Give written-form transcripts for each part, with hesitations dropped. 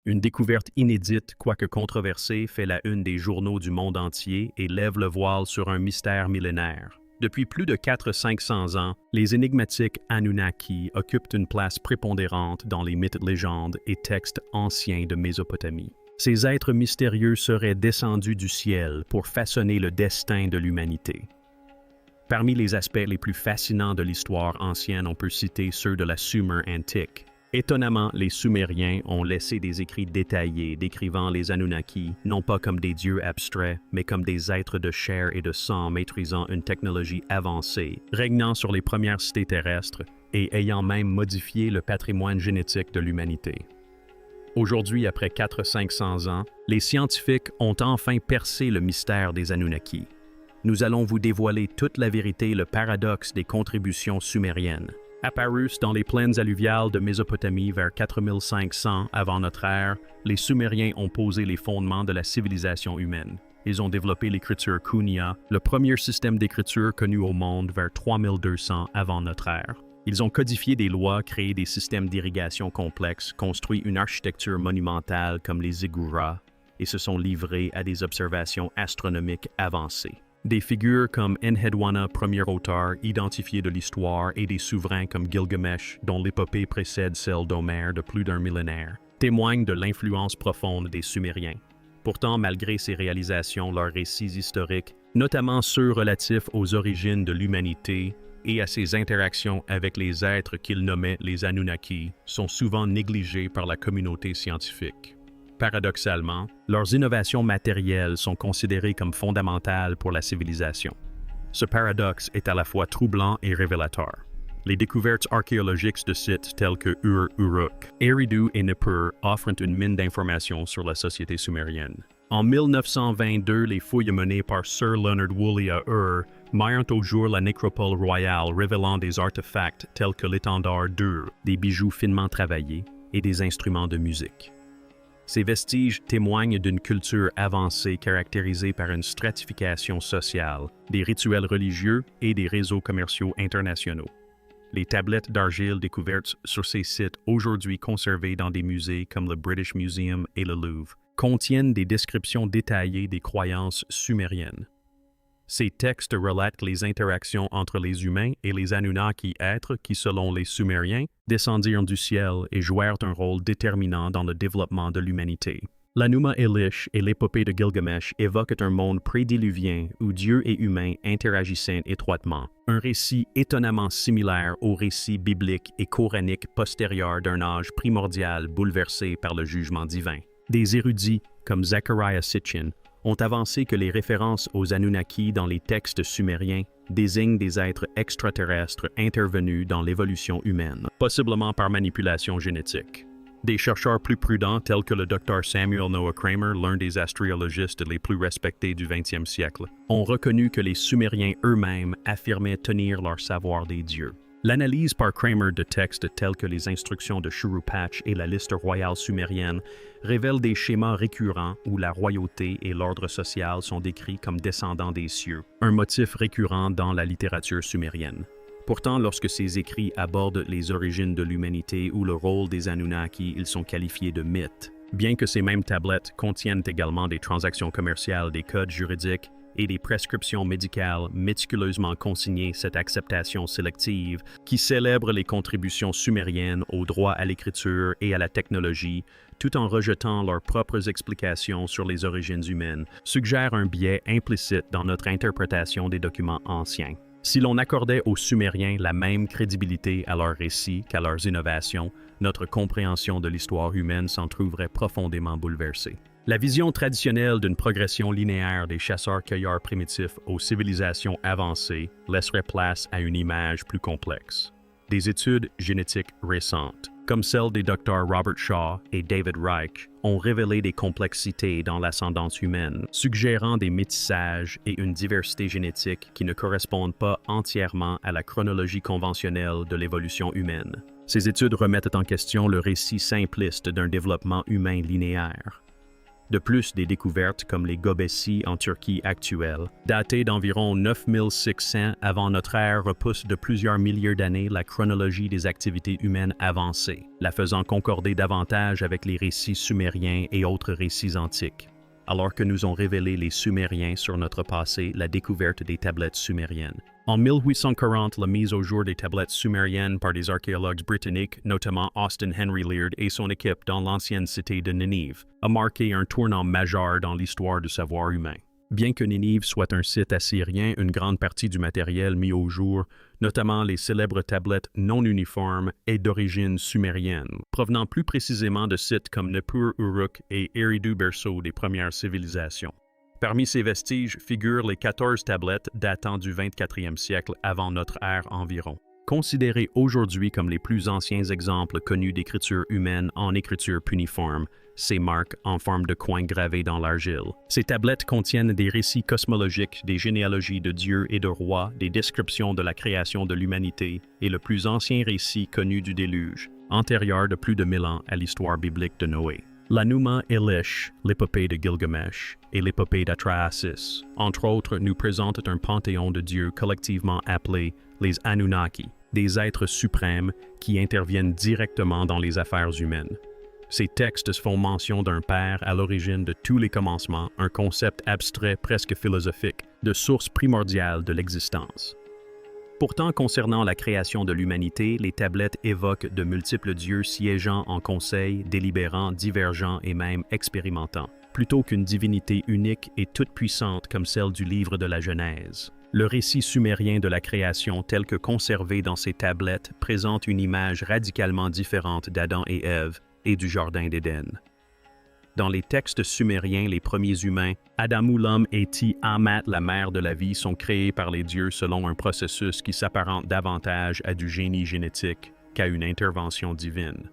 Une découverte inédite, quoique controversée, fait la une des journaux du monde entier et lève le voile sur un mystère millénaire. Depuis plus de 400-500 ans, les énigmatiques Anunnaki occupent une place prépondérante dans les mythes, légendes et textes anciens de Mésopotamie. Ces êtres mystérieux seraient descendus du ciel pour façonner le destin de l'humanité. Parmi les aspects les plus fascinants de l'histoire ancienne, on peut citer ceux de la Sumer antique. Étonnamment, les Sumériens ont laissé des écrits détaillés décrivant les Anunnaki, non pas comme des dieux abstraits, mais comme des êtres de chair et de sang maîtrisant une technologie avancée, régnant sur les premières cités terrestres et ayant même modifié le patrimoine génétique de l'humanité. Aujourd'hui, après 400-500 ans, les scientifiques ont enfin percé le mystère des Anunnaki. Nous allons vous dévoiler toute la vérité et le paradoxe des contributions sumériennes. Apparus dans les plaines alluviales de Mésopotamie vers 4500 avant notre ère, les Sumériens ont posé les fondements de la civilisation humaine. Ils ont développé l'écriture Qunya, le premier système d'écriture connu au monde vers 3200 avant notre ère. Ils ont codifié des lois, créé des systèmes d'irrigation complexes, construit une architecture monumentale comme les ziggourats et se sont livrés à des observations astronomiques avancées. Des figures comme Enheduanna, premier auteur identifié de l'histoire, et des souverains comme Gilgamesh, dont l'épopée précède celle d'Homère de plus d'un millénaire, témoignent de l'influence profonde des Sumériens. Pourtant, malgré ces réalisations, leurs récits historiques, notamment ceux relatifs aux origines de l'humanité et à ses interactions avec les êtres qu'ils nommaient les Anunnaki, sont souvent négligés par la communauté scientifique. Paradoxalement, leurs innovations matérielles sont considérées comme fondamentales pour la civilisation. Ce paradoxe est à la fois troublant et révélateur. Les découvertes archéologiques de sites tels que Ur-Uruk, Eridu et Nippur offrent une mine d'informations sur la société sumérienne. En 1922, les fouilles menées par Sir Leonard Woolley à Ur mirent au jour la nécropole royale révélant des artefacts tels que l'étendard d'Ur, des bijoux finement travaillés et des instruments de musique. Ces vestiges témoignent d'une culture avancée caractérisée par une stratification sociale, des rituels religieux et des réseaux commerciaux internationaux. Les tablettes d'argile découvertes sur ces sites, aujourd'hui conservées dans des musées comme le British Museum et le Louvre, contiennent des descriptions détaillées des croyances sumériennes. Ces textes relatent les interactions entre les humains et les Anunnaki, êtres qui, selon les Sumériens, descendirent du ciel et jouèrent un rôle déterminant dans le développement de l'humanité. L'Enuma Elish et l'épopée de Gilgamesh évoquent un monde prédiluvien où Dieu et humains interagissaient étroitement. Un récit étonnamment similaire au récit biblique et coranique postérieur d'un âge primordial bouleversé par le jugement divin. Des érudits, comme Zecharia Sitchin, ont avancé que les références aux Anunnaki dans les textes sumériens désignent des êtres extraterrestres intervenus dans l'évolution humaine, possiblement par manipulation génétique. Des chercheurs plus prudents, tels que le Dr Samuel Noah Kramer, l'un des astrobiologistes les plus respectés du 20e siècle, ont reconnu que les Sumériens eux-mêmes affirmaient tenir leur savoir des dieux. L'analyse par Kramer de textes tels que les instructions de Shuruppak et la liste royale sumérienne révèle des schémas récurrents où la royauté et l'ordre social sont décrits comme descendants des cieux, un motif récurrent dans la littérature sumérienne. Pourtant, lorsque ces écrits abordent les origines de l'humanité ou le rôle des Anunnaki, ils sont qualifiés de mythes. Bien que ces mêmes tablettes contiennent également des transactions commerciales, des codes juridiques, et des prescriptions médicales méticuleusement consignées, cette acceptation sélective, qui célèbre les contributions sumériennes au droit à l'écriture et à la technologie, tout en rejetant leurs propres explications sur les origines humaines, suggère un biais implicite dans notre interprétation des documents anciens. Si l'on accordait aux Sumériens la même crédibilité à leurs récits qu'à leurs innovations, notre compréhension de l'histoire humaine s'en trouverait profondément bouleversée. La vision traditionnelle d'une progression linéaire des chasseurs-cueilleurs primitifs aux civilisations avancées laisserait place à une image plus complexe. Des études génétiques récentes, comme celles des Dr Robert Shaw et David Reich, ont révélé des complexités dans l'ascendance humaine, suggérant des métissages et une diversité génétique qui ne correspondent pas entièrement à la chronologie conventionnelle de l'évolution humaine. Ces études remettent en question le récit simpliste d'un développement humain linéaire. De plus, des découvertes comme les Göbekli en Turquie actuelle, datées d'environ 9600 avant notre ère, repoussent de plusieurs milliers d'années la chronologie des activités humaines avancées, la faisant concorder davantage avec les récits sumériens et autres récits antiques. Alors que nous ont révélé les Sumériens sur notre passé, la découverte des tablettes sumériennes. En 1840, la mise au jour des tablettes sumériennes par des archéologues britanniques, notamment Austin Henry Leard et son équipe dans l'ancienne cité de Ninive, a marqué un tournant majeur dans l'histoire du savoir humain. Bien que Ninive soit un site assyrien, une grande partie du matériel mis au jour, notamment les célèbres tablettes non uniformes, est d'origine sumérienne, provenant plus précisément de sites comme Nippur Uruk et Eridu berceau des premières civilisations. Parmi ces vestiges figurent les 14 tablettes datant du 24e siècle avant notre ère environ. Considérées aujourd'hui comme les plus anciens exemples connus d'écriture humaine en écriture cuniforme, ces marques en forme de coins gravés dans l'argile. Ces tablettes contiennent des récits cosmologiques, des généalogies de dieux et de rois, des descriptions de la création de l'humanité et le plus ancien récit connu du déluge, antérieur de plus de 1000 ans à l'histoire biblique de Noé. L'Anuma Elish, l'épopée de Gilgamesh et l'épopée d'Atrahasis, entre autres, nous présentent un panthéon de dieux collectivement appelés les Anunnaki, des êtres suprêmes qui interviennent directement dans les affaires humaines. Ces textes font mention d'un père à l'origine de tous les commencements, un concept abstrait presque philosophique, de source primordiale de l'existence. Pourtant, concernant la création de l'humanité, les tablettes évoquent de multiples dieux siégeant en conseil, délibérant, divergent et même expérimentant, plutôt qu'une divinité unique et toute puissante comme celle du livre de la Genèse. Le récit sumérien de la création tel que conservé dans ces tablettes présente une image radicalement différente d'Adam et Ève et du Jardin d'Éden. Dans les textes sumériens, les premiers humains, Adamulam et Tiamat, la mère de la vie, sont créés par les dieux selon un processus qui s'apparente davantage à du génie génétique qu'à une intervention divine.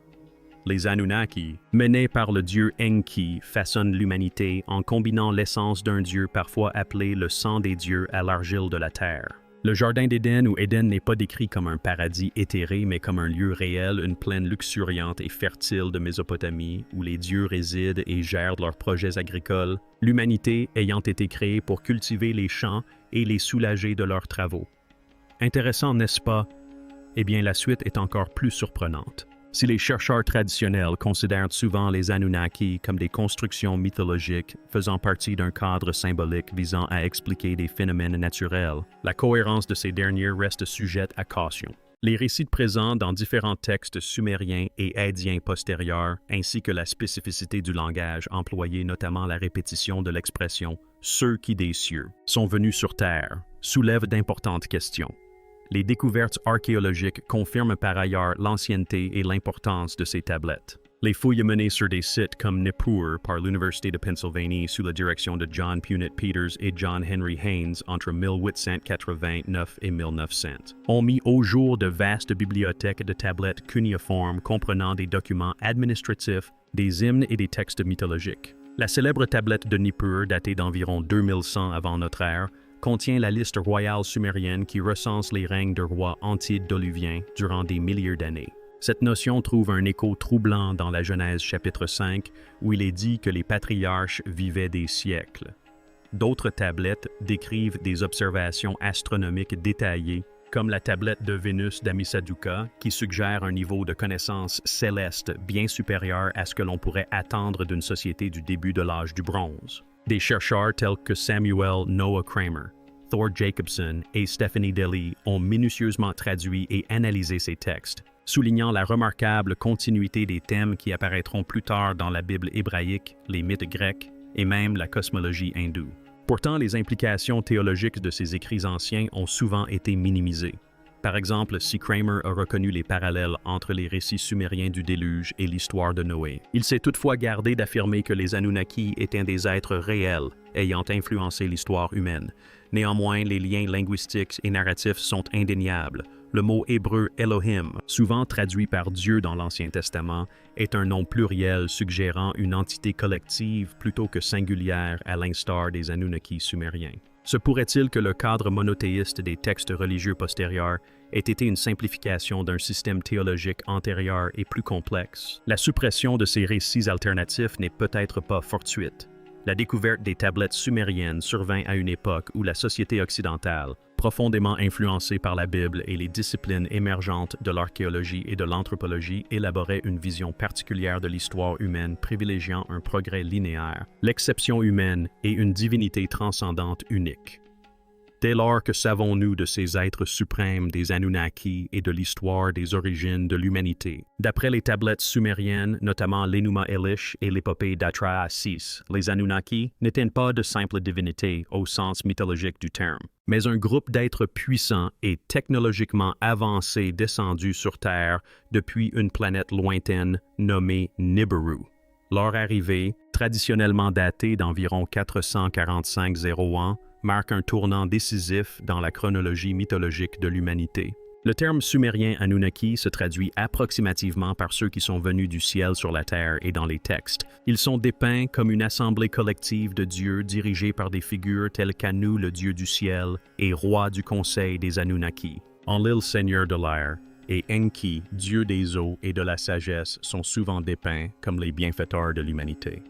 Les Anunnaki, menés par le dieu Enki, façonnent l'humanité en combinant l'essence d'un dieu parfois appelé le sang des dieux à l'argile de la terre. Le Jardin d'Éden, où Éden n'est pas décrit comme un paradis éthéré, mais comme un lieu réel, une plaine luxuriante et fertile de Mésopotamie, où les dieux résident et gèrent leurs projets agricoles, l'humanité ayant été créée pour cultiver les champs et les soulager de leurs travaux. Intéressant, n'est-ce pas? Eh bien, la suite est encore plus surprenante. Si les chercheurs traditionnels considèrent souvent les Anunnaki comme des constructions mythologiques faisant partie d'un cadre symbolique visant à expliquer des phénomènes naturels, la cohérence de ces derniers reste sujette à caution. Les récits présents dans différents textes sumériens et indiens postérieurs, ainsi que la spécificité du langage employé, notamment la répétition de l'expression « ceux qui des cieux » sont venus sur Terre, soulèvent d'importantes questions. Les découvertes archéologiques confirment par ailleurs l'ancienneté et l'importance de ces tablettes. Les fouilles menées sur des sites comme Nippur par l'Université de Pennsylvanie sous la direction de John Punnett Peters et John Henry Haynes entre 1889 et 1900 ont mis au jour de vastes bibliothèques de tablettes cunéiformes comprenant des documents administratifs, des hymnes et des textes mythologiques. La célèbre tablette de Nippur, datée d'environ 2100 avant notre ère, contient la liste royale sumérienne qui recense les règnes de rois antidiluviens durant des milliers d'années. Cette notion trouve un écho troublant dans la Genèse chapitre 5, où il est dit que les patriarches vivaient des siècles. D'autres tablettes décrivent des observations astronomiques détaillées, comme la tablette de Vénus d'Amisaduqa, qui suggère un niveau de connaissance céleste bien supérieur à ce que l'on pourrait attendre d'une société du début de l'âge du bronze. Des chercheurs tels que Samuel Noah Kramer, Thor Jacobson et Stephanie Delley ont minutieusement traduit et analysé ces textes, soulignant la remarquable continuité des thèmes qui apparaîtront plus tard dans la Bible hébraïque, les mythes grecs et même la cosmologie hindoue. Pourtant, les implications théologiques de ces écrits anciens ont souvent été minimisées. Par exemple, si Kramer a reconnu les parallèles entre les récits sumériens du déluge et l'histoire de Noé, il s'est toutefois gardé d'affirmer que les Anunnaki étaient des êtres réels ayant influencé l'histoire humaine. Néanmoins, les liens linguistiques et narratifs sont indéniables. Le mot hébreu Elohim, souvent traduit par Dieu dans l'Ancien Testament, est un nom pluriel suggérant une entité collective plutôt que singulière à l'instar des Anunnaki sumériens. Se pourrait-il que le cadre monothéiste des textes religieux postérieurs ait été une simplification d'un système théologique antérieur et plus complexe? La suppression de ces récits alternatifs n'est peut-être pas fortuite. La découverte des tablettes sumériennes survint à une époque où la société occidentale, profondément influencée par la Bible et les disciplines émergentes de l'archéologie et de l'anthropologie, élaborait une vision particulière de l'histoire humaine privilégiant un progrès linéaire, l'exception humaine et une divinité transcendante unique. Dès lors que savons-nous de ces êtres suprêmes des Anunnaki et de l'histoire des origines de l'humanité? D'après les tablettes sumériennes, notamment l'Enuma Elish et l'épopée d'Atra-Assis, les Anunnaki n'étaient pas de simples divinités au sens mythologique du terme, mais un groupe d'êtres puissants et technologiquement avancés descendus sur Terre depuis une planète lointaine nommée Nibiru. Leur arrivée, traditionnellement datée d'environ 445 ans, marque un tournant décisif dans la chronologie mythologique de l'humanité. Le terme sumérien Anunnaki se traduit approximativement par ceux qui sont venus du ciel sur la terre et dans les textes. Ils sont dépeints comme une assemblée collective de dieux dirigés par des figures telles qu'Anu, le dieu du ciel, et roi du conseil des Anunnaki. Enlil, seigneur de l'air, et Enki, dieu des eaux et de la sagesse, sont souvent dépeints comme les bienfaiteurs de l'humanité.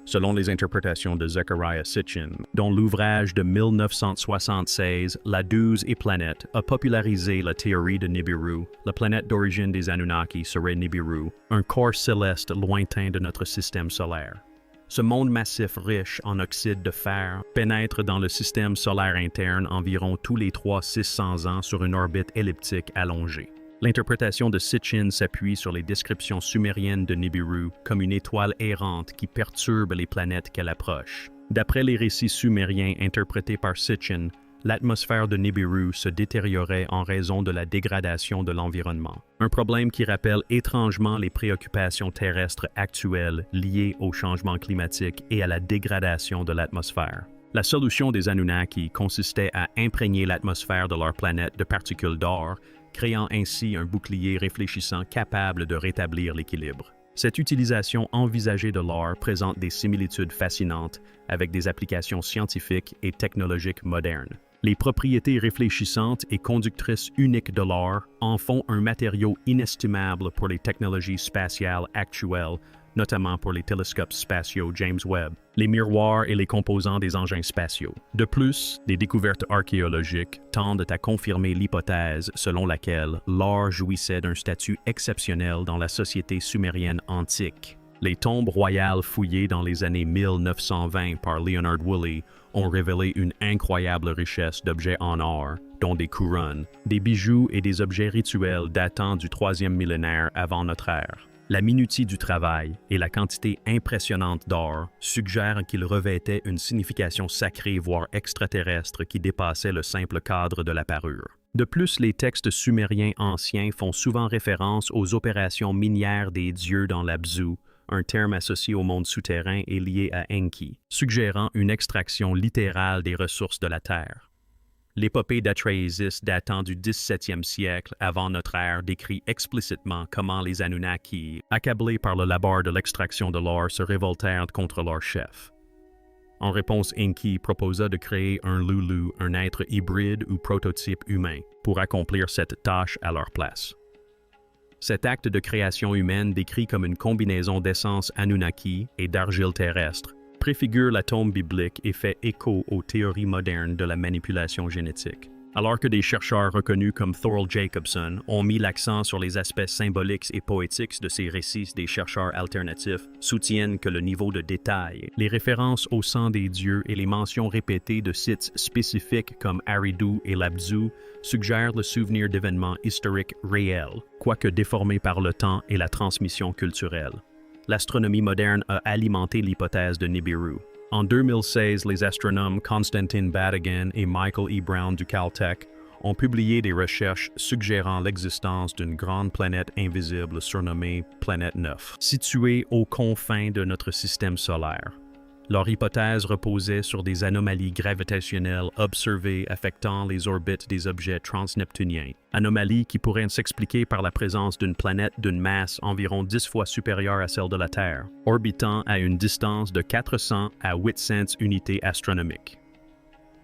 Selon les interprétations de Zecharia Sitchin, dont l'ouvrage de 1976, La 12 et planètes, a popularisé la théorie de Nibiru, la planète d'origine des Anunnaki serait Nibiru, un corps céleste lointain de notre système solaire. Ce monde massif riche en oxyde de fer pénètre dans le système solaire interne environ tous les 300-600 ans sur une orbite elliptique allongée. L'interprétation de Sitchin s'appuie sur les descriptions sumériennes de Nibiru comme une étoile errante qui perturbe les planètes qu'elle approche. D'après les récits sumériens interprétés par Sitchin, l'atmosphère de Nibiru se détériorait en raison de la dégradation de l'environnement. Un problème qui rappelle étrangement les préoccupations terrestres actuelles liées au changement climatique et à la dégradation de l'atmosphère. La solution des Anunnaki consistait à imprégner l'atmosphère de leur planète de particules d'or, créant ainsi un bouclier réfléchissant capable de rétablir l'équilibre. Cette utilisation envisagée de l'or présente des similitudes fascinantes avec des applications scientifiques et technologiques modernes. Les propriétés réfléchissantes et conductrices uniques de l'or en font un matériau inestimable pour les technologies spatiales actuelles, notamment pour les télescopes spatiaux James Webb, les miroirs et les composants des engins spatiaux. De plus, des découvertes archéologiques tendent à confirmer l'hypothèse selon laquelle l'or jouissait d'un statut exceptionnel dans la société sumérienne antique. Les tombes royales fouillées dans les années 1920 par Leonard Woolley ont révélé une incroyable richesse d'objets en or, dont des couronnes, des bijoux et des objets rituels datant du 3e millénaire avant notre ère. La minutie du travail et la quantité impressionnante d'or suggèrent qu'il revêtait une signification sacrée voire extraterrestre qui dépassait le simple cadre de la parure. De plus, les textes sumériens anciens font souvent référence aux opérations minières des dieux dans l'Abzu, un terme associé au monde souterrain et lié à Enki, suggérant une extraction littérale des ressources de la Terre. L'épopée d'Atra-Assis datant du 17e siècle avant notre ère décrit explicitement comment les Anunnaki, accablés par le labeur de l'extraction de l'or, se révoltèrent contre leur chef. En réponse, Enki proposa de créer un Lulu, un être hybride ou prototype humain, pour accomplir cette tâche à leur place. Cet acte de création humaine, décrit comme une combinaison d'essence Anunnaki et d'argile terrestre, préfigure l'atome biblique et fait écho aux théories modernes de la manipulation génétique. Alors que des chercheurs reconnus comme Thorald Jacobson ont mis l'accent sur les aspects symboliques et poétiques de ces récits, des chercheurs alternatifs soutiennent que le niveau de détail, les références au sang des dieux et les mentions répétées de sites spécifiques comme Eridu et l'Abzu suggèrent le souvenir d'événements historiques réels, quoique déformés par le temps et la transmission culturelle. L'astronomie moderne a alimenté l'hypothèse de Nibiru. En 2016, les astronomes Konstantin Batygin et Michael E. Brown du Caltech ont publié des recherches suggérant l'existence d'une grande planète invisible surnommée Planète 9, située aux confins de notre système solaire. Leur hypothèse reposait sur des anomalies gravitationnelles observées affectant les orbites des objets transneptuniens, anomalies qui pourraient s'expliquer par la présence d'une planète d'une masse environ 10 fois supérieure à celle de la Terre, orbitant à une distance de 400 à 800 unités astronomiques.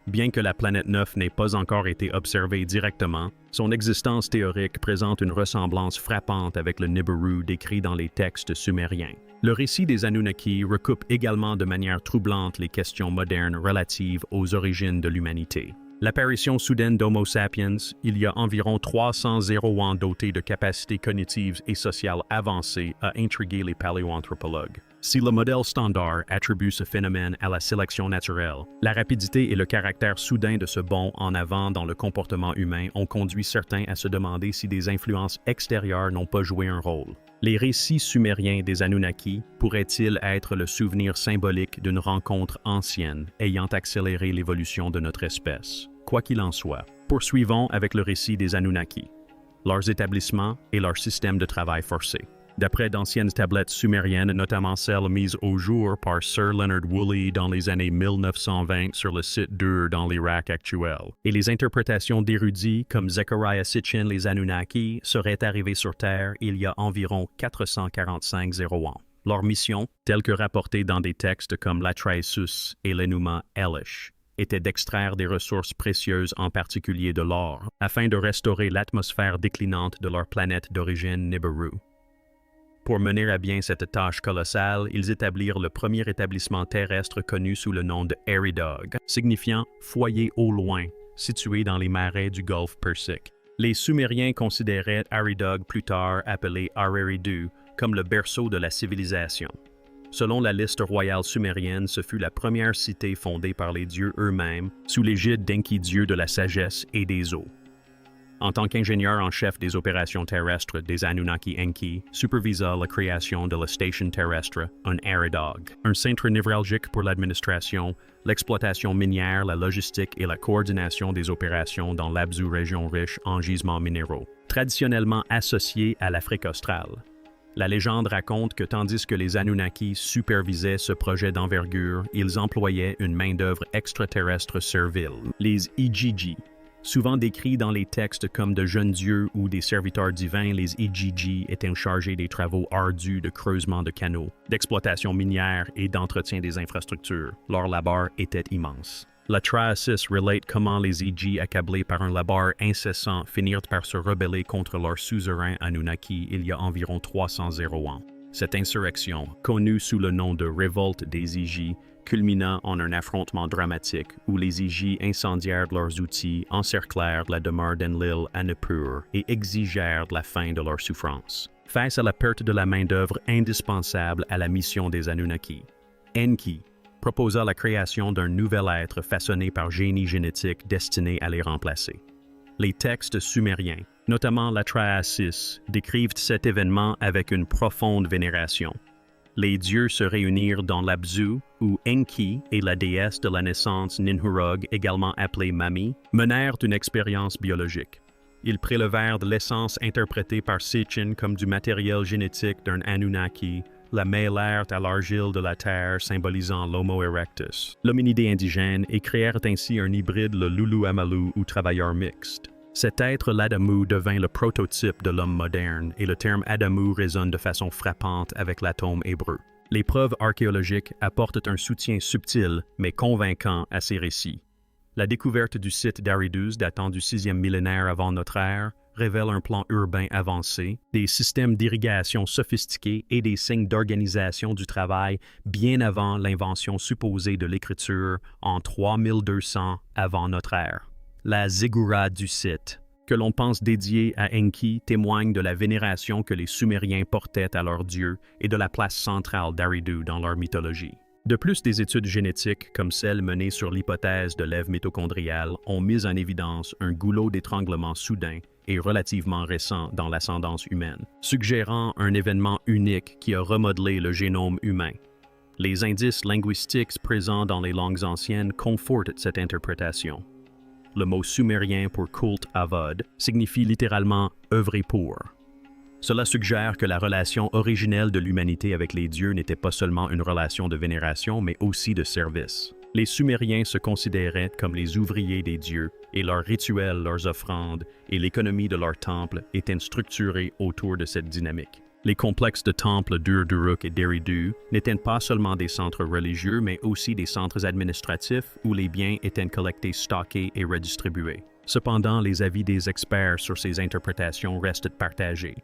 Bien que la planète 9 n'ait pas encore été observée directement, son existence théorique présente une ressemblance frappante avec le Nibiru décrit dans les textes sumériens. Le récit des Anunnaki recoupe également de manière troublante les questions modernes relatives aux origines de l'humanité. L'apparition soudaine d'Homo sapiens, il y a environ 300 ans dotés de capacités cognitives et sociales avancées, a intrigué les paléoanthropologues. Si le modèle standard attribue ce phénomène à la sélection naturelle, la rapidité et le caractère soudain de ce bond en avant dans le comportement humain ont conduit certains à se demander si des influences extérieures n'ont pas joué un rôle. Les récits sumériens des Anunnaki pourraient-ils être le souvenir symbolique d'une rencontre ancienne ayant accéléré l'évolution de notre espèce? Quoi qu'il en soit, poursuivons avec le récit des Anunnaki, leurs établissements et leur système de travail forcé. D'après d'anciennes tablettes sumériennes, notamment celles mises au jour par Sir Leonard Woolley dans les années 1920 sur le site d'Ur dans l'Irak actuel, et les interprétations d'érudits comme Zecharia Sitchin, les Anunnaki seraient arrivés sur Terre il y a environ 445 ans. Leur mission, telle que rapportée dans des textes comme l'Atraeus et l'Enuma Elish, était d'extraire des ressources précieuses, en particulier de l'or, afin de restaurer l'atmosphère déclinante de leur planète d'origine Nibiru. Pour mener à bien cette tâche colossale, ils établirent le premier établissement terrestre connu sous le nom de Eridog, signifiant « foyer au loin », situé dans les marais du golfe Persique. Les Sumériens considéraient Eridog, plus tard appelé Ar-Eridu, comme le berceau de la civilisation. Selon la liste royale sumérienne, ce fut la première cité fondée par les dieux eux-mêmes, sous l'égide d'Enki-dieu de la sagesse et des eaux. En tant qu'ingénieur en chef des opérations terrestres des Anunnaki, Enki supervisa la création de la station terrestre, un Eridog, un centre névralgique pour l'administration, l'exploitation minière, la logistique et la coordination des opérations dans l'Abzu, région riche en gisements minéraux, traditionnellement associée à l'Afrique australe. La légende raconte que tandis que les Anunnaki supervisaient ce projet d'envergure, ils employaient une main-d'œuvre extraterrestre servile, les Igigi. Souvent décrits dans les textes comme de jeunes dieux ou des serviteurs divins, les Igigi étaient chargés des travaux ardus de creusement de canaux, d'exploitation minière et d'entretien des infrastructures. Leur labeur était immense. La Tracis relate comment les Igi, accablés par un labeur incessant, finirent par se rebeller contre leur suzerain Anunnaki il y a environ 300 ans. Cette insurrection, connue sous le nom de Révolte des Igi, culmina en un affrontement dramatique où les Igi incendièrent leurs outils, encerclèrent la demeure d'Enlil à Nippur et exigèrent la fin de leur souffrance. Face à la perte de la main-d'œuvre indispensable à la mission des Anunnaki, Enki proposa la création d'un nouvel être façonné par génie génétique destiné à les remplacer. Les textes sumériens, notamment l'Atrahasis, décrivent cet événement avec une profonde vénération. Les dieux se réunirent dans l'Abzu, où Enki et la déesse de la naissance Ninhurug, également appelée Mami, menèrent une expérience biologique. Ils prélevèrent de l'essence interprétée par Sitchin comme du matériel génétique d'un Anunnaki, la mêlèrent à l'argile de la terre symbolisant l'Homo erectus, l'hominidé indigène, et créèrent ainsi un hybride, le Lulu Amalu ou travailleur mixte. Cet être, l'Adamu, devint le prototype de l'homme moderne, et le terme Adamu résonne de façon frappante avec l'atome hébreu. Les preuves archéologiques apportent un soutien subtil, mais convaincant à ces récits. La découverte du site d'Aridus datant du 6e millénaire avant notre ère révèle un plan urbain avancé, des systèmes d'irrigation sophistiqués et des signes d'organisation du travail bien avant l'invention supposée de l'écriture en 3200 avant notre ère. La ziggoura du site, que l'on pense dédiée à Enki, témoigne de la vénération que les Sumériens portaient à leur dieu et de la place centrale d'Aridu dans leur mythologie. De plus, des études génétiques, comme celles menées sur l'hypothèse de l'Ève mitochondriale, ont mis en évidence un goulot d'étranglement soudain et relativement récent dans l'ascendance humaine, suggérant un événement unique qui a remodelé le génome humain. Les indices linguistiques présents dans les langues anciennes confortent cette interprétation. Le mot sumérien pour Kult Avod signifie littéralement « œuvrer pour ». Cela suggère que la relation originelle de l'humanité avec les dieux n'était pas seulement une relation de vénération, mais aussi de service. Les Sumériens se considéraient comme les ouvriers des dieux, et leurs rituels, leurs offrandes et l'économie de leurs temples étaient structurés autour de cette dynamique. Les complexes de temples d'Ur-Duruk et d'Eridu n'étaient pas seulement des centres religieux, mais aussi des centres administratifs où les biens étaient collectés, stockés et redistribués. Cependant, les avis des experts sur ces interprétations restent partagés.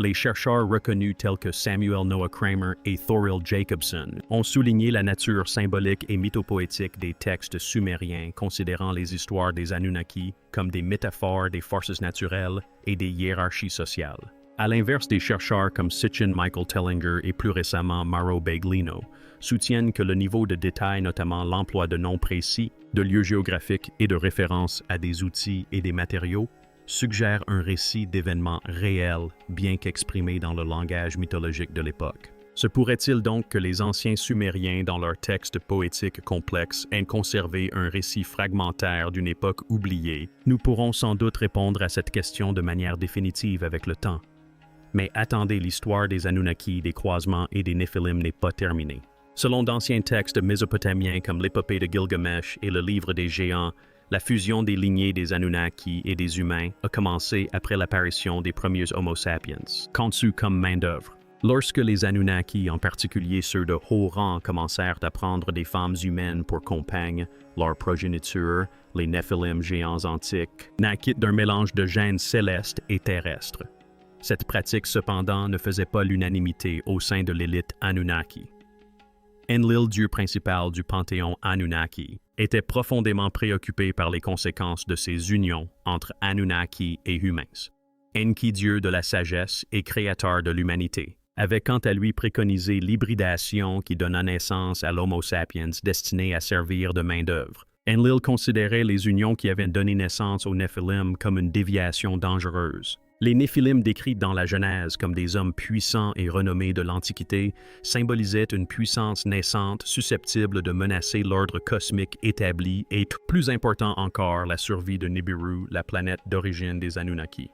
Les chercheurs reconnus tels que Samuel Noah Kramer et Thorild Jacobson ont souligné la nature symbolique et mythopoétique des textes sumériens, considérant les histoires des Anunnaki comme des métaphores des forces naturelles et des hiérarchies sociales. À l'inverse, des chercheurs comme Sitchin Michael Tellinger et plus récemment Mauro Baglino soutiennent que le niveau de détail, notamment l'emploi de noms précis, de lieux géographiques et de références à des outils et des matériaux, suggère un récit d'événements réels, bien qu'exprimé dans le langage mythologique de l'époque. Se pourrait-il donc que les anciens Sumériens, dans leurs textes poétiques complexes, aient conservé un récit fragmentaire d'une époque oubliée? Nous pourrons sans doute répondre à cette question de manière définitive avec le temps. Mais attendez, l'histoire des Anunnaki, des croisements et des Néphilim n'est pas terminée. Selon d'anciens textes mésopotamiens comme l'épopée de Gilgamesh et le livre des géants, la fusion des lignées des Anunnaki et des humains a commencé après l'apparition des premiers Homo sapiens, conçus comme main-d'œuvre. Lorsque les Anunnaki, en particulier ceux de haut rang, commencèrent à prendre des femmes humaines pour compagnes, leur progéniture, les Néphilim géants antiques, naquit d'un mélange de gènes célestes et terrestres. Cette pratique, cependant, ne faisait pas l'unanimité au sein de l'élite Anunnaki. Enlil, dieu principal du panthéon Anunnaki, était profondément préoccupé par les conséquences de ces unions entre Anunnaki et humains. Enki, dieu de la sagesse et créateur de l'humanité, avait quant à lui préconisé l'hybridation qui donna naissance à l'Homo sapiens destiné à servir de main-d'œuvre. Enlil considérait les unions qui avaient donné naissance aux Néphilim comme une déviation dangereuse. Les Néphilim, décrits dans la Genèse comme des hommes puissants et renommés de l'Antiquité, symbolisaient une puissance naissante susceptible de menacer l'ordre cosmique établi et, plus important encore, la survie de Nibiru, la planète d'origine des Anunnaki.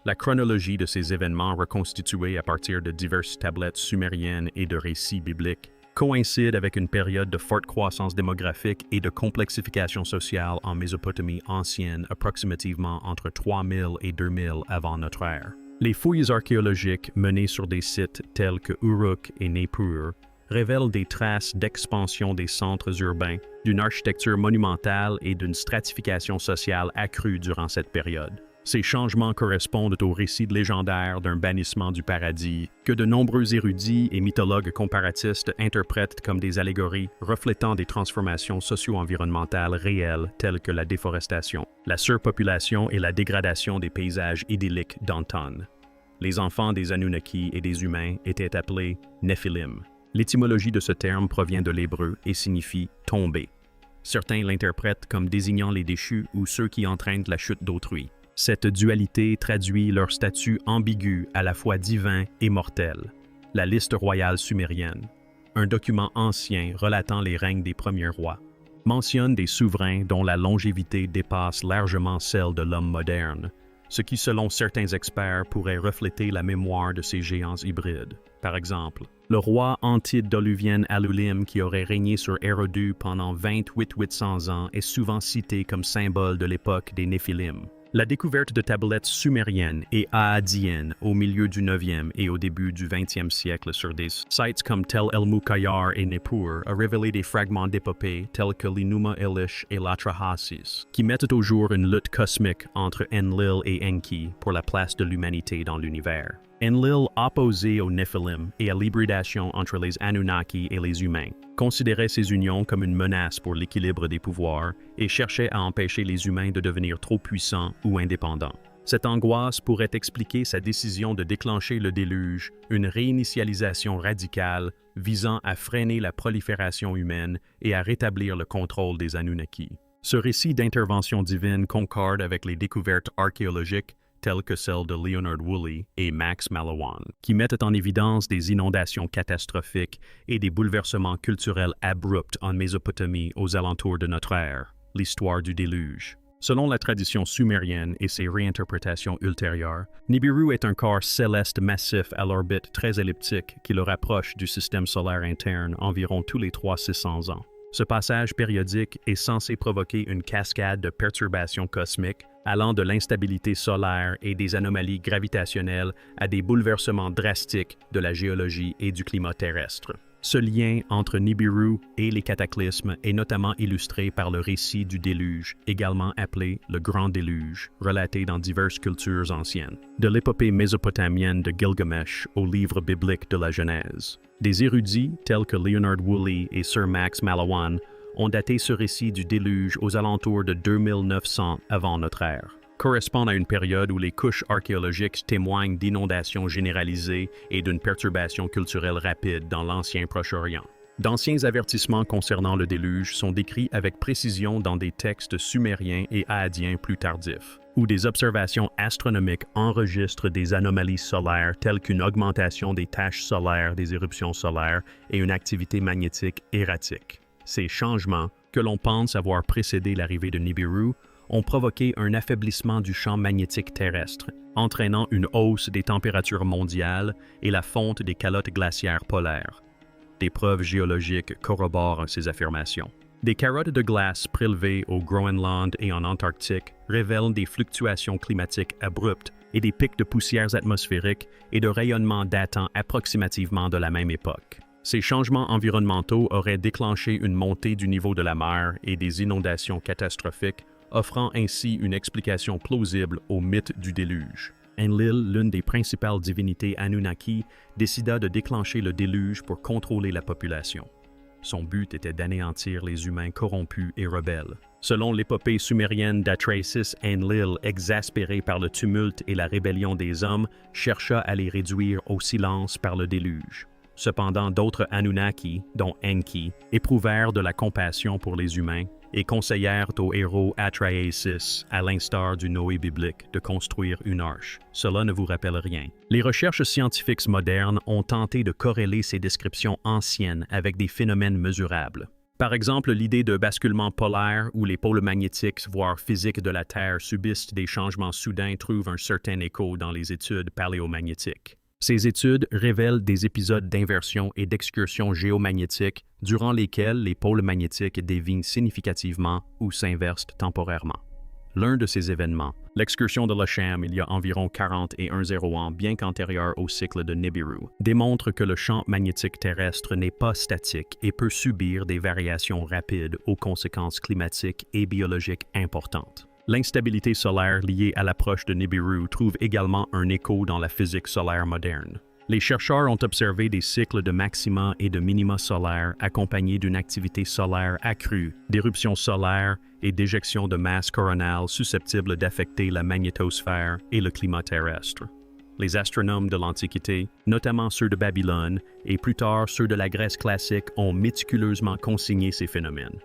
La chronologie de ces événements, reconstituée à partir de diverses tablettes sumériennes et de récits bibliques, coïncide avec une période de forte croissance démographique et de complexification sociale en Mésopotamie ancienne, approximativement entre 3000 et 2000 avant notre ère. Les fouilles archéologiques menées sur des sites tels que Uruk et Nippur révèlent des traces d'expansion des centres urbains, d'une architecture monumentale et d'une stratification sociale accrue durant cette période. Ces changements correspondent au récit légendaire d'un bannissement du paradis, que de nombreux érudits et mythologues comparatistes interprètent comme des allégories reflétant des transformations socio-environnementales réelles telles que la déforestation, la surpopulation et la dégradation des paysages idylliques d'antan. Les enfants des Anunnaki et des humains étaient appelés Néphilim. L'étymologie de ce terme provient de l'hébreu et signifie « tomber ». Certains l'interprètent comme désignant les déchus ou ceux qui entraînent la chute d'autrui. Cette dualité traduit leur statut ambigu à la fois divin et mortel. La liste royale sumérienne, un document ancien relatant les règnes des premiers rois, mentionne des souverains dont la longévité dépasse largement celle de l'homme moderne, ce qui, selon certains experts, pourrait refléter la mémoire de ces géants hybrides. Par exemple, le roi antidoluvien Alulim, qui aurait régné sur Eridu pendant 2800 ans, est souvent cité comme symbole de l'époque des Néphilim. La découverte de tablettes sumériennes et aadiennes au milieu du 9e et au début du 20e siècle sur des sites comme Tel el-Mukayyar et Nippur a révélé des fragments d'épopées tels que l'Enuma Elish et l'Atrahasis, qui mettent au jour une lutte cosmique entre Enlil et Enki pour la place de l'humanité dans l'univers. Enlil, opposé aux Néphilim et à l'hybridation entre les Anunnaki et les humains, considérait ces unions comme une menace pour l'équilibre des pouvoirs et cherchait à empêcher les humains de devenir trop puissants ou indépendants. Cette angoisse pourrait expliquer sa décision de déclencher le déluge, une réinitialisation radicale visant à freiner la prolifération humaine et à rétablir le contrôle des Anunnaki. Ce récit d'intervention divine concorde avec les découvertes archéologiques telles que celles de Leonard Woolley et Max Mallowan, qui mettent en évidence des inondations catastrophiques et des bouleversements culturels abrupts en Mésopotamie aux alentours de notre ère, l'histoire du déluge. Selon la tradition sumérienne et ses réinterprétations ultérieures, Nibiru est un corps céleste massif à l'orbite très elliptique qui le rapproche du système solaire interne environ tous les 300-600 ans. Ce passage périodique est censé provoquer une cascade de perturbations cosmiques allant de l'instabilité solaire et des anomalies gravitationnelles à des bouleversements drastiques de la géologie et du climat terrestre. Ce lien entre Nibiru et les cataclysmes est notamment illustré par le récit du déluge, également appelé le Grand Déluge, relaté dans diverses cultures anciennes, de l'épopée mésopotamienne de Gilgamesh au livre biblique de la Genèse. Des érudits tels que Leonard Woolley et Sir Max Mallowan ont daté ce récit du déluge aux alentours de 2900 avant notre ère, correspondent à une période où les couches archéologiques témoignent d'inondations généralisées et d'une perturbation culturelle rapide dans l'ancien Proche-Orient. D'anciens avertissements concernant le déluge sont décrits avec précision dans des textes sumériens et akkadiens plus tardifs, où des observations astronomiques enregistrent des anomalies solaires telles qu'une augmentation des taches solaires des éruptions solaires et une activité magnétique erratique. Ces changements, que l'on pense avoir précédé l'arrivée de Nibiru, ont provoqué un affaiblissement du champ magnétique terrestre, entraînant une hausse des températures mondiales et la fonte des calottes glaciaires polaires. Des preuves géologiques corroborent ces affirmations. Des carottes de glace prélevées au Groenland et en Antarctique révèlent des fluctuations climatiques abruptes et des pics de poussières atmosphériques et de rayonnements datant approximativement de la même époque. Ces changements environnementaux auraient déclenché une montée du niveau de la mer et des inondations catastrophiques, offrant ainsi une explication plausible au mythe du déluge. Enlil, l'une des principales divinités Anunnaki, décida de déclencher le déluge pour contrôler la population. Son but était d'anéantir les humains corrompus et rebelles. Selon l'épopée sumérienne d'Atrasis, Enlil, exaspéré par le tumulte et la rébellion des hommes, chercha à les réduire au silence par le déluge. Cependant, d'autres Anunnaki, dont Enki, éprouvèrent de la compassion pour les humains et conseillèrent au héros Atrahasis, à l'instar du Noé biblique, de construire une arche. Cela ne vous rappelle rien. Les recherches scientifiques modernes ont tenté de corréler ces descriptions anciennes avec des phénomènes mesurables. Par exemple, l'idée de basculement polaire où les pôles magnétiques, voire physiques de la Terre subissent des changements soudains trouve un certain écho dans les études paléomagnétiques. Ces études révèlent des épisodes d'inversion et d'excursion géomagnétique durant lesquels les pôles magnétiques dévient significativement ou s'inversent temporairement. L'un de ces événements, l'excursion de Lesham il y a environ 41 ans, bien qu'antérieure au cycle de Nibiru, démontre que le champ magnétique terrestre n'est pas statique et peut subir des variations rapides aux conséquences climatiques et biologiques importantes. L'instabilité solaire liée à l'approche de Nibiru trouve également un écho dans la physique solaire moderne. Les chercheurs ont observé des cycles de maxima et de minima solaires accompagnés d'une activité solaire accrue, d'éruptions solaires et d'éjections de masse coronale susceptibles d'affecter la magnétosphère et le climat terrestre. Les astronomes de l'Antiquité, notamment ceux de Babylone et plus tard ceux de la Grèce classique, ont méticuleusement consigné ces phénomènes.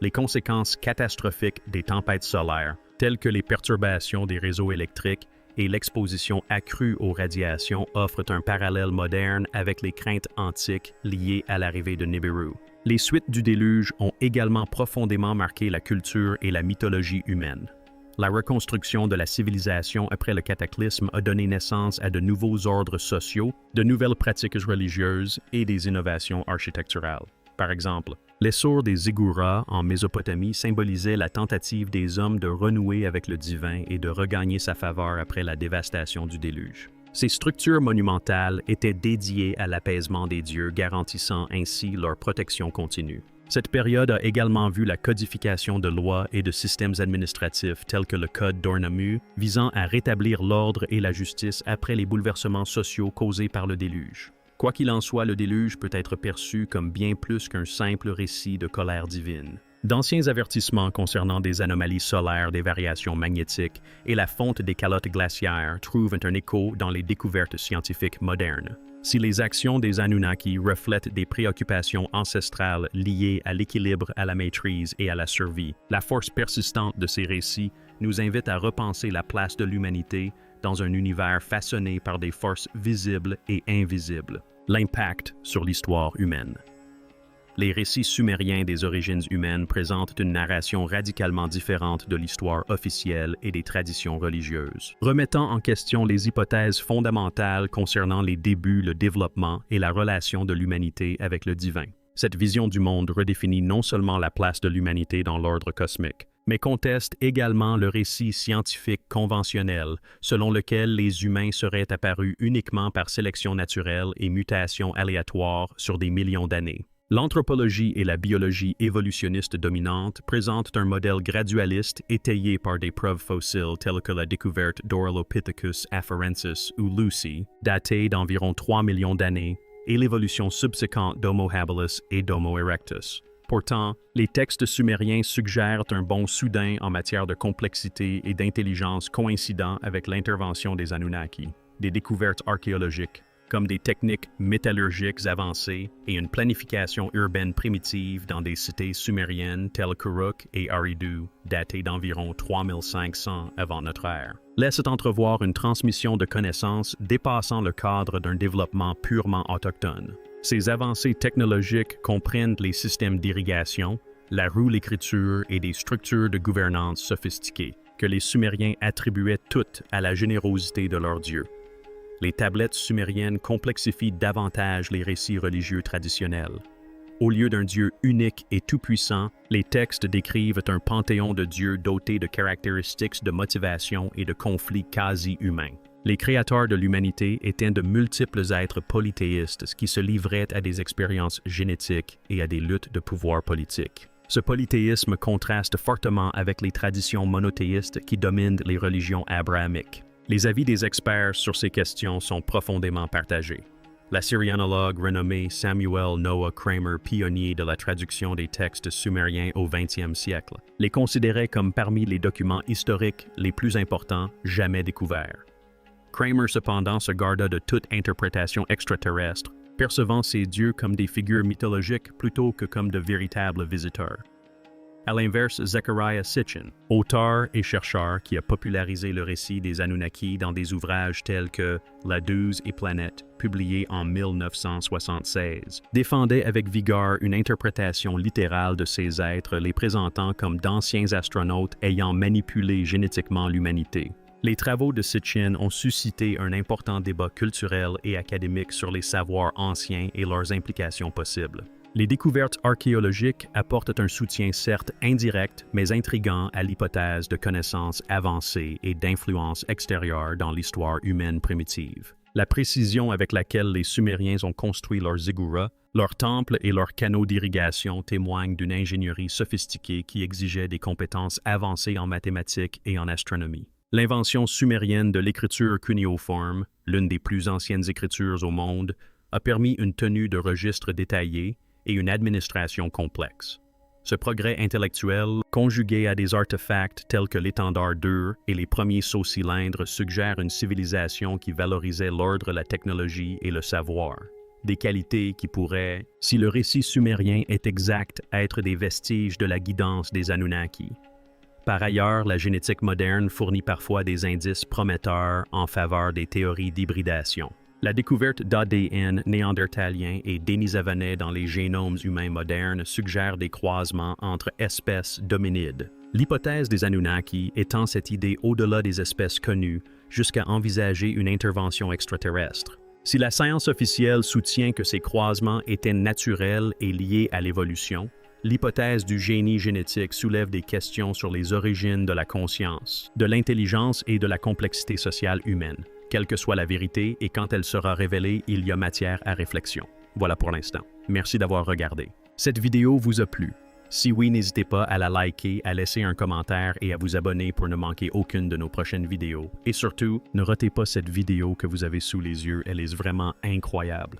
Les conséquences catastrophiques des tempêtes solaires, telles que les perturbations des réseaux électriques et l'exposition accrue aux radiations, offrent un parallèle moderne avec les craintes antiques liées à l'arrivée de Nibiru. Les suites du déluge ont également profondément marqué la culture et la mythologie humaine. La reconstruction de la civilisation après le cataclysme a donné naissance à de nouveaux ordres sociaux, de nouvelles pratiques religieuses et des innovations architecturales. Par exemple, l'essor des ziggourats en Mésopotamie symbolisait la tentative des hommes de renouer avec le divin et de regagner sa faveur après la dévastation du déluge. Ces structures monumentales étaient dédiées à l'apaisement des dieux, garantissant ainsi leur protection continue. Cette période a également vu la codification de lois et de systèmes administratifs tels que le Code d'Ornamu, visant à rétablir l'ordre et la justice après les bouleversements sociaux causés par le déluge. Quoi qu'il en soit, le déluge peut être perçu comme bien plus qu'un simple récit de colère divine. D'anciens avertissements concernant des anomalies solaires, des variations magnétiques et la fonte des calottes glaciaires trouvent un écho dans les découvertes scientifiques modernes. Si les actions des Anunnaki reflètent des préoccupations ancestrales liées à l'équilibre, à la maîtrise et à la survie, la force persistante de ces récits nous invite à repenser la place de l'humanité dans un univers façonné par des forces visibles et invisibles. L'impact sur l'histoire humaine. Les récits sumériens des origines humaines présentent une narration radicalement différente de l'histoire officielle et des traditions religieuses, remettant en question les hypothèses fondamentales concernant les débuts, le développement et la relation de l'humanité avec le divin. Cette vision du monde redéfinit non seulement la place de l'humanité dans l'ordre cosmique, mais conteste également le récit scientifique conventionnel selon lequel les humains seraient apparus uniquement par sélection naturelle et mutation aléatoire sur des millions d'années. L'anthropologie et la biologie évolutionniste dominante présentent un modèle gradualiste étayé par des preuves fossiles telles que la découverte d'Australopithecus afarensis ou Lucy, datée d'environ 3 millions d'années, et l'évolution subséquente d'Homo habilis et d'Homo erectus. Pourtant, les textes sumériens suggèrent un bond soudain en matière de complexité et d'intelligence coïncidant avec l'intervention des Anunnaki, des découvertes archéologiques, comme des techniques métallurgiques avancées et une planification urbaine primitive dans des cités sumériennes telles qu'Uruk et Eridu, datées d'environ 3500 avant notre ère, laissent entrevoir une transmission de connaissances dépassant le cadre d'un développement purement autochtone. Ces avancées technologiques comprennent les systèmes d'irrigation, la roue l'écriture et des structures de gouvernance sophistiquées, que les Sumériens attribuaient toutes à la générosité de leur dieu. Les tablettes sumériennes complexifient davantage les récits religieux traditionnels. Au lieu d'un Dieu unique et tout-puissant, les textes décrivent un panthéon de dieux dotés de caractéristiques de motivation et de conflits quasi-humains. Les créateurs de l'humanité étaient de multiples êtres polythéistes qui se livraient à des expériences génétiques et à des luttes de pouvoir politique. Ce polythéisme contraste fortement avec les traditions monothéistes qui dominent les religions abrahamiques. Les avis des experts sur ces questions sont profondément partagés. L'assyrianologue renommé Samuel Noah Kramer, pionnier de la traduction des textes sumériens au 20e siècle, les considérait comme parmi les documents historiques les plus importants jamais découverts. Kramer cependant se garda de toute interprétation extraterrestre, percevant ces dieux comme des figures mythologiques plutôt que comme de véritables visiteurs. À l'inverse, Zecharia Sitchin, auteur et chercheur qui a popularisé le récit des Anunnaki dans des ouvrages tels que La 12 et Planète, publié en 1976, défendait avec vigueur une interprétation littérale de ces êtres les présentant comme d'anciens astronautes ayant manipulé génétiquement l'humanité. Les travaux de Sitchin ont suscité un important débat culturel et académique sur les savoirs anciens et leurs implications possibles. Les découvertes archéologiques apportent un soutien certes indirect, mais intrigant à l'hypothèse de connaissances avancées et d'influences extérieures dans l'histoire humaine primitive. La précision avec laquelle les Sumériens ont construit leurs ziggourats, leurs temples et leurs canaux d'irrigation témoignent d'une ingénierie sophistiquée qui exigeait des compétences avancées en mathématiques et en astronomie. L'invention sumérienne de l'écriture cunéiforme, l'une des plus anciennes écritures au monde, a permis une tenue de registres détaillés et une administration complexe. Ce progrès intellectuel, conjugué à des artefacts tels que l'étendard dur et les premiers sauts cylindres, suggère une civilisation qui valorisait l'ordre, la technologie et le savoir. Des qualités qui pourraient, si le récit sumérien est exact, être des vestiges de la guidance des Anunnaki. Par ailleurs, la génétique moderne fournit parfois des indices prometteurs en faveur des théories d'hybridation. La découverte d'ADN néandertalien et dénisovanais dans les génomes humains modernes suggère des croisements entre espèces d'hominides. L'hypothèse des Anunnaki étend cette idée au-delà des espèces connues jusqu'à envisager une intervention extraterrestre. Si la science officielle soutient que ces croisements étaient naturels et liés à l'évolution, l'hypothèse du génie génétique soulève des questions sur les origines de la conscience, de l'intelligence et de la complexité sociale humaine. Quelle que soit la vérité et quand elle sera révélée, il y a matière à réflexion. Voilà pour l'instant. Merci d'avoir regardé. Cette vidéo vous a plu. Si oui, n'hésitez pas à la liker, à laisser un commentaire et à vous abonner pour ne manquer aucune de nos prochaines vidéos. Et surtout, ne ratez pas cette vidéo que vous avez sous les yeux, elle est vraiment incroyable.